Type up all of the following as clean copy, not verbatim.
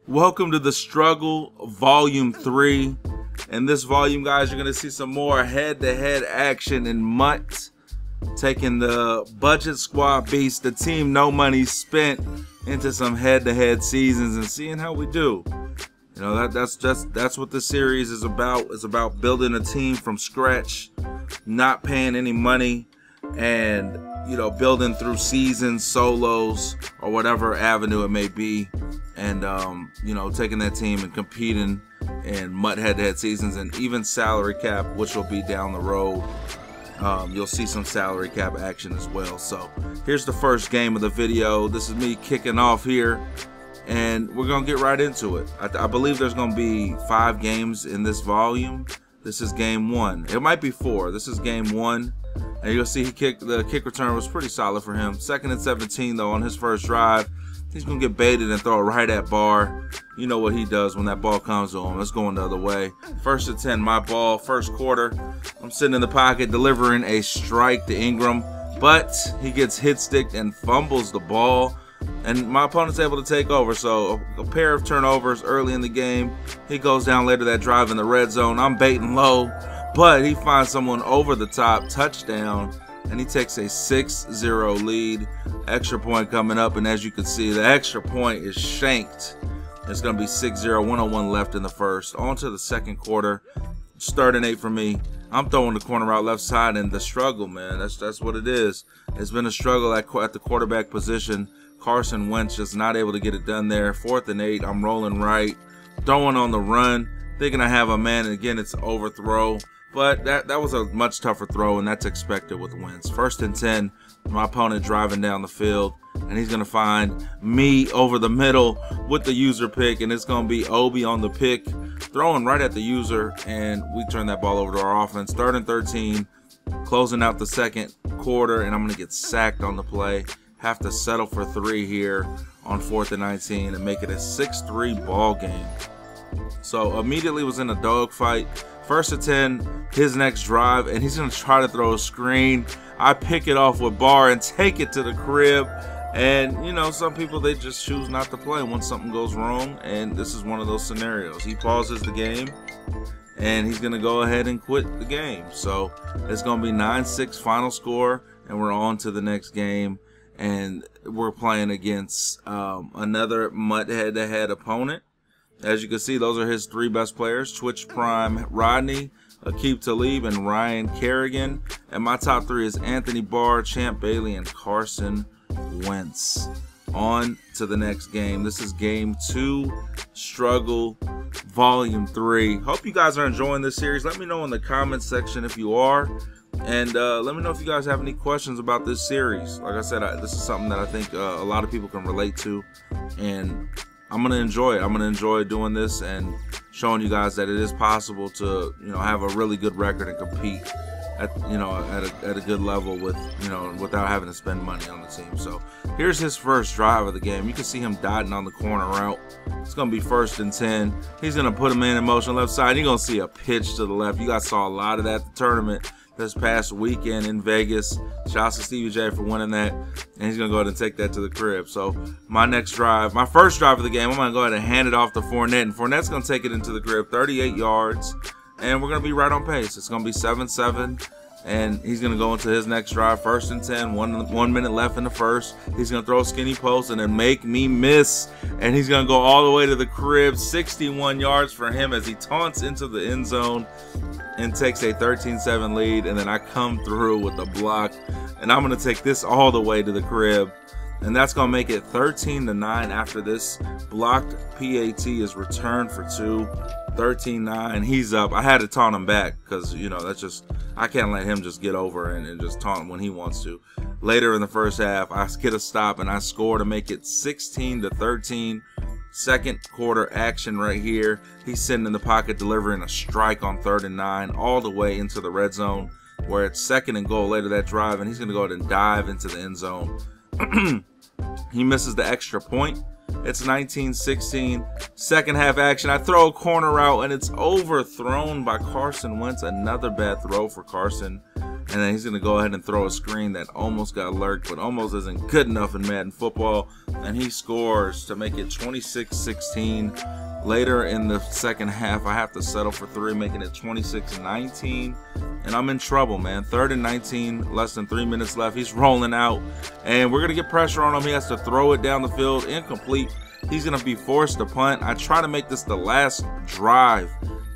Welcome to the Struggle Volume 3. In this volume, guys, you're going to see some more head-to-head action in Mutt, taking the budget squad beast, the team no money spent, into some head-to-head seasons and seeing how we do. You know, that's what this series is about. It's about building a team from scratch, not paying any money, and building through seasons, solos, or whatever avenue it may be, and taking that team and competing in Mutt head-to-head seasons, and even salary cap, which will be down the road. You'll see some salary cap action as well. So here's the first game of the video. This is me kicking off here, and we're gonna get right into it. I believe there's gonna be 5 games in this volume. This is game 1. It might be 4. This is game 1. And you'll see the kick return was pretty solid for him. 2nd and 17 though on his first drive. He's gonna get baited and throw it right at Barr. You know what he does when that ball comes to him. It's going the other way. 1st and 10, my ball, first quarter. I'm sitting in the pocket delivering a strike to Ingram, but he gets hit sticked and fumbles the ball, and my opponent's able to take over. So a pair of turnovers early in the game. He goes down later that drive in the red zone. I'm baiting low, but he finds someone over the top, touchdown, and he takes a 6-0 lead. Extra point coming up, and as you can see, the extra point is shanked. It's going to be 6-0, 101 left in the first. On to the second quarter. Starting 8 for me. I'm throwing the corner out left side, and the struggle, man, that's what it is. It's been a struggle at the quarterback position. Carson Wentz just not able to get it done there. 4th and 8, I'm rolling right, throwing on the run, thinking I have a man, and again, it's an overthrow. But that was a much tougher throw, and that's expected with Wentz. 1st and 10, my opponent driving down the field, and he's going to find me over the middle with the user pick, and it's going to be Obi on the pick, throwing right at the user, and we turn that ball over to our offense. 3rd and 13, closing out the second quarter, and I'm going to get sacked on the play. Have to settle for 3 here on 4th and 19 and make it a 6-3 ball game. So immediately was in a dogfight. 1st and 10, his next drive, and he's going to try to throw a screen. I pick it off with Barr and take it to the crib. And, some people, they just choose not to play when something goes wrong, and this is one of those scenarios. He pauses the game, and he's going to go ahead and quit the game. So it's going to be 9-6 final score, and we're on to the next game. And we're playing against another Mutt head-to-head opponent. As you can see, those are his 3 best players: Twitch Prime Rodney, Aqib Talib, and Ryan Kerrigan. And my top 3 is Anthony Barr, Champ Bailey, and Carson Wentz. On to the next game. This is game 2, Struggle Volume 3. Hope you guys are enjoying this series. Let me know in the comments section if you are. And let me know if you guys have any questions about this series. Like I said, this is something that I think a lot of people can relate to. And I'm going to enjoy it. I'm going to enjoy doing this and showing you guys that it is possible to, have a really good record and compete at a good level with, without having to spend money on the team. So here's his first drive of the game. You can see him dotting on the corner route. It's going to be 1st and 10. He's going to put a man in motion left side. You're going to see a pitch to the left. You guys saw a lot of that at the tournament this past weekend in Vegas. Shouts to Stevie J for winning that, and he's gonna go ahead and take that to the crib. So my next drive, my first drive of the game, I'm gonna go ahead and hand it off to Fournette, and Fournette's gonna take it into the crib, 38 yards, and we're gonna be right on pace. It's gonna be 7-7, and he's gonna go into his next drive. 1st and 10, 1 minute left in the first. He's gonna throw a skinny post and then make me miss, and he's gonna go all the way to the crib. 61 yards for him as he taunts into the end zone and takes a 13-7 lead. And then I come through with a block, and I'm gonna take this all the way to the crib, and that's gonna make it 13-9 after this blocked PAT is returned for 2. 13-9. He's up. I had to taunt him back because that's just, I can't let him just get over and just taunt when he wants to. Later in the first half, I get a stop and I score to make it 16-13. Second quarter action right here. He's sitting in the pocket delivering a strike on 3rd and 9 all the way into the red zone, where it's 2nd and goal later that drive, and he's going to go ahead and dive into the end zone. He misses the extra point. It's 19-16. Second half action. I throw a corner out, and it's overthrown by Carson Wentz. Another bad throw for Carson. And then he's going to go ahead and throw a screen that almost got lurked, but almost isn't good enough in Madden football. And he scores to make it 26-16. Later in the second half, I have to settle for 3, making it 26-19. And I'm in trouble, man. 3rd and 19, less than 3 minutes left. He's rolling out, and we're going to get pressure on him. He has to throw it down the field, incomplete. He's going to be forced to punt. I try to make this the last drive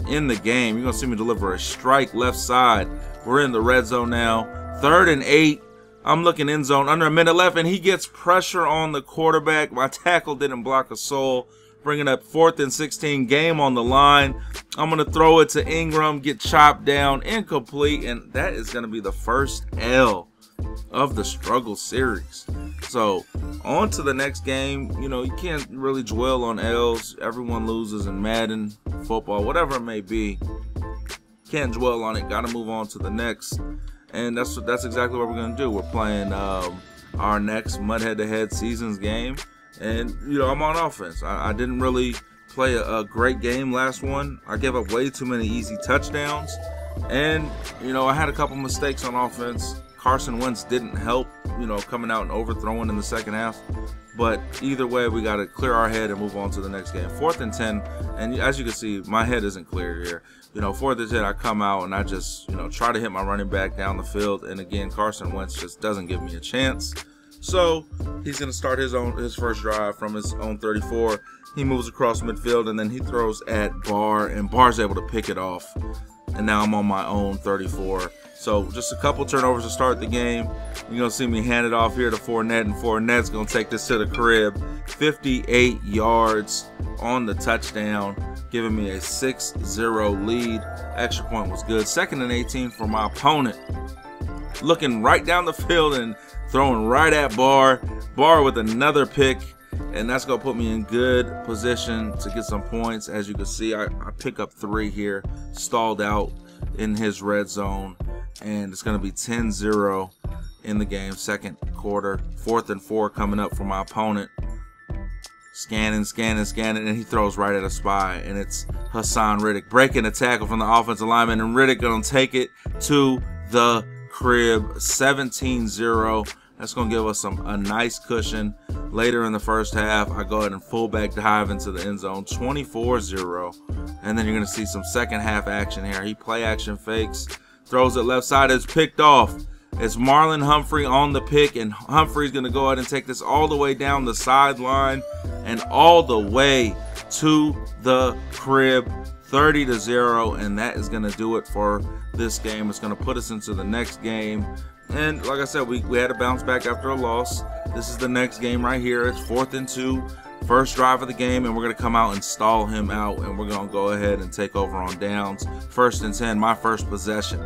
in the game. You're going to see me deliver a strike left side. We're in the red zone now. 3rd and 8. I'm looking end zone, under a minute left, and he gets pressure on the quarterback. My tackle didn't block a soul. Bringing up 4th and 16, game on the line. I'm going to throw it to Ingram, get chopped down, incomplete, and that is going to be the first L of the struggle series. So on to the next game. You know, you can't really dwell on L's. Everyone loses in Madden, football, whatever it may be. Can't dwell on it. Got to move on to the next. And that's exactly what we're going to do. We're playing our next Mud Head-to-Head Seasons game. And, you know, I'm on offense. I didn't really play a great game last one. I gave up way too many easy touchdowns. And, you know, I had a couple mistakes on offense. Carson Wentz didn't help, you know, coming out and overthrowing in the second half. But either way, we got to clear our head and move on to the next game. 4th and 10. And as you can see, my head isn't clear here. You know, 4th and 10, I come out and I just, you know, try to hit my running back down the field. And again, Carson Wentz just doesn't give me a chance. So he's going to start his first drive from his own 34. He moves across midfield, and then he throws at Barr, and Barr's able to pick it off. And now I'm on my own 34. So just a couple turnovers to start the game. You're going to see me hand it off here to Fournette, and Fournette's going to take this to the crib. 58 yards on the touchdown, giving me a 6-0 lead. Extra point was good. 2nd and 18 for my opponent. Looking right down the field and throwing right at Barr. Barr with another pick, and that's going to put me in good position to get some points. As you can see, I pick up 3 here, stalled out in his red zone, and it's going to be 10-0 in the game, second quarter. 4th and 4 coming up for my opponent. Scanning, and he throws right at a spy, and it's Hassan Riddick breaking a tackle from the offensive lineman, and Riddick going to take it to the crib. 17-0. That's going to give us a nice cushion. Later in the first half, I go ahead and fullback dive into the end zone, 24-0. And then you're going to see some second half action here. He play action fakes, throws it left side, it's picked off. It's Marlon Humphrey on the pick, and Humphrey's going to go ahead and take this all the way down the sideline and all the way to the crib. 30-0, and that is going to do it for this game. It's going to put us into the next game. And like I said, we had to bounce back after a loss. This is the next game right here. It's 4th and 2, first drive of the game, and we're going to come out and stall him out, and we're going to go ahead and take over on downs. 1st and 10, my first possession.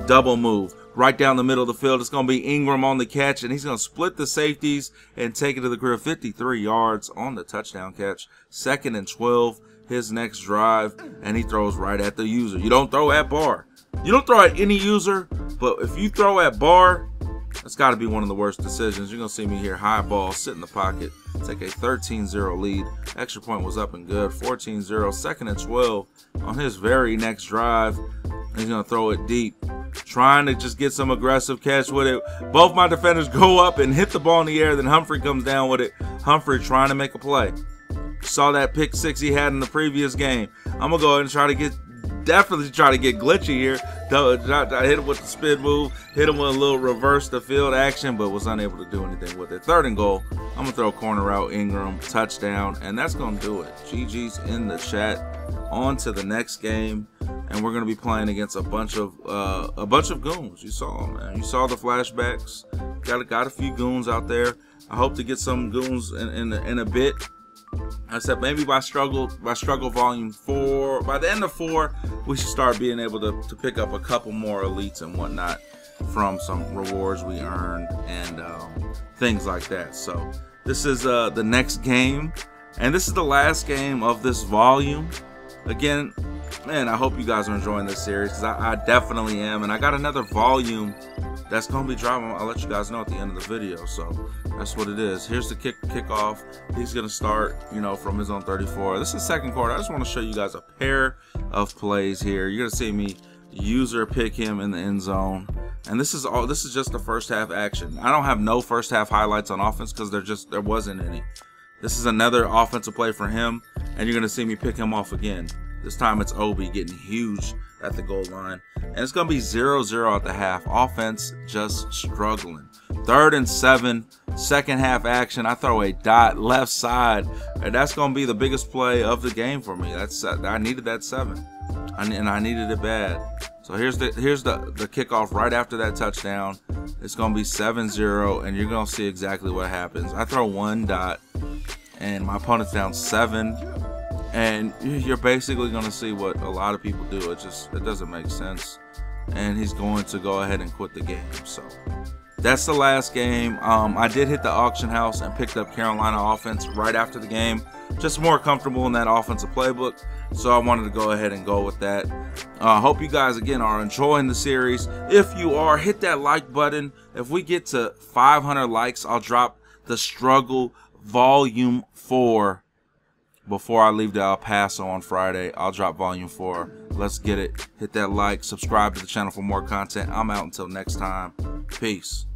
Double move right down the middle of the field. It's going to be Ingram on the catch, and he's going to split the safeties and take it to the crib. 53 yards on the touchdown catch. 2nd and 12, his next drive, and he throws right at the user. You don't throw at Barr. You don't throw at any user, but if you throw at Barr, that's got to be one of the worst decisions. You're going to see me here, high ball, sit in the pocket, take a 13-0 lead. Extra point was up and good, 14-0. 2nd and 12 on his very next drive. He's going to throw it deep, trying to just get some aggressive catch with it. Both my defenders go up and hit the ball in the air, then Humphrey comes down with it. Humphrey trying to make a play. Saw that pick 6 he had in the previous game. I'm going to go ahead and definitely try to get glitchy here. I hit him with the spin move, hit him with a little reverse the field action, but was unable to do anything with it. 3rd and goal. I'm going to throw a corner route, Ingram, touchdown, and that's going to do it. GG's in the chat. On to the next game, and we're going to be playing against a bunch of goons. You saw them, man. You saw the flashbacks. Got a few goons out there. I hope to get some goons in a bit. I said maybe by struggle volume 4, by the end of 4, we should start being able to pick up a couple more elites and whatnot from some rewards we earned and things like that. So this is the next game, and this is the last game of this volume. Again, man, I hope you guys are enjoying this series, because I definitely am, and I got another volume that's going to be dropping. I'll let you guys know at the end of the video. So that's what it is. Here's the kickoff. He's going to start, you know, from his own 34. This is second quarter. I just want to show you guys a pair of plays here. You're going to see me user pick him in the end zone. And this is just the first half action. I don't have no first half highlights on offense because there wasn't any. This is another offensive play for him, and you're gonna see me pick him off again. This time it's Obi getting huge at the goal line. And it's gonna be 0-0 at the half. Offense just struggling. 3rd and 7, second half action. I throw a dot left side, and that's gonna be the biggest play of the game for me. I needed that 7, and I needed it bad. So here's the kickoff right after that touchdown. It's gonna be 7-0, and you're gonna see exactly what happens. I throw 1 dot, and my opponent's down 7. And you're basically going to see what a lot of people do. It doesn't make sense. And he's going to go ahead and quit the game. So that's the last game. I did hit the auction house and picked up Carolina offense right after the game. Just more comfortable in that offensive playbook. So I wanted to go ahead and go with that. Hope you guys, again, are enjoying the series. If you are, hit that like button. If we get to 500 likes, I'll drop the Struggle Volume 4. Before I leave to El Paso on Friday, I'll drop Volume 4. Let's get it. Hit that like, subscribe to the channel for more content. I'm out until next time. Peace.